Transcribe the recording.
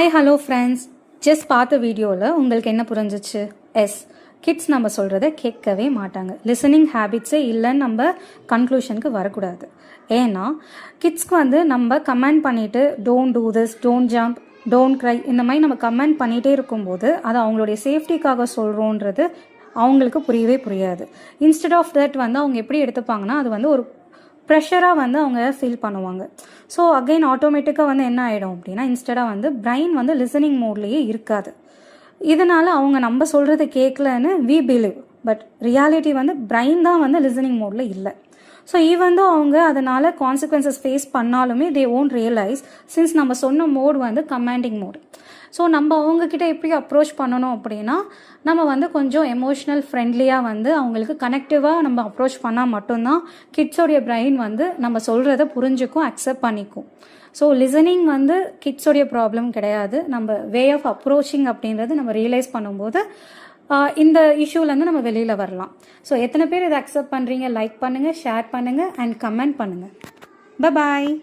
Hi hello friends, just பார்த்த வீடியோவில் உங்களுக்கு என்ன புரிஞ்சிச்சு? கிட்ஸ் நம்ம சொல்கிறத கேட்கவே மாட்டாங்க. லிசனிங் ஹேபிட்ஸே இல்லைன்னு நம்ம கன்க்ளூஷனுக்கு வரக்கூடாது. ஏன்னா கிட்ஸ்க்கு நம்ம கமெண்ட் பண்ணிவிட்டு don't do this, don't jump, don't cry இந்த மாதிரி நம்ம கமெண்ட் பண்ணிகிட்டே இருக்கும்போது அது அவங்களுடைய சேஃப்டிக்காக சொல்கிறோன்றது அவங்களுக்கு புரியவே புரியாது. இன்ஸ்டெட் ஆஃப் தட் அவங்க எப்படி எடுத்துப்பாங்கன்னா அது ஒரு ப்ரெஷராக அவங்க ஃபீல் பண்ணுவாங்க. ஸோ அகெயின் ஆட்டோமேட்டிக்காக என்ன ஆகிடும் அப்படின்னா இன்ஸ்டடாக பிரைன் லிசனிங் மோட்லேயே இருக்காது. இதனால் அவங்க நம்ம சொல்கிறது கேட்கலன்னு we believe, but reality brain தான் லிசனிங் மோடில் இல்லை. ஸோ ஈவன் தான் அவங்க அதனால் கான்சிக்வன்சஸ் ஃபேஸ் பண்ணாலுமே தே ஓன்ட் ரியலைஸ், சின்ஸ் நம்ம சொன்ன மோட் கமாண்டிங் மோட். ஸோ நம்ம அவங்கக்கிட்ட எப்படி அப்ரோச் பண்ணணும் அப்படின்னா நம்ம கொஞ்சம் எமோஷ்னல் ஃப்ரெண்ட்லியாக அவங்களுக்கு கனெக்டிவாக நம்ம அப்ரோச் பண்ணால் மட்டும்தான் கிட்ஸோடைய பிரைன் நம்ம சொல்கிறத புரிஞ்சுக்கும், அக்செப்ட் பண்ணிக்கும். ஸோ லிசனிங் கிட்ஸோடைய ப்ராப்ளம் கிடையாது. நம்ம வே ஆஃப் அப்ரோச்சிங் அப்படின்றது நம்ம ரியலைஸ் பண்ணும்போது இந்த இஷ்யூலேருந்து நம்ம வெளியில் வரலாம். ஸோ எத்தனை பேர் இதை அக்செப்ட் பண்ணுறீங்க? லைக் பண்ணுங்கள், ஷேர் பண்ணுங்கள் அண்ட் கமெண்ட் பண்ணுங்கள். பாய்.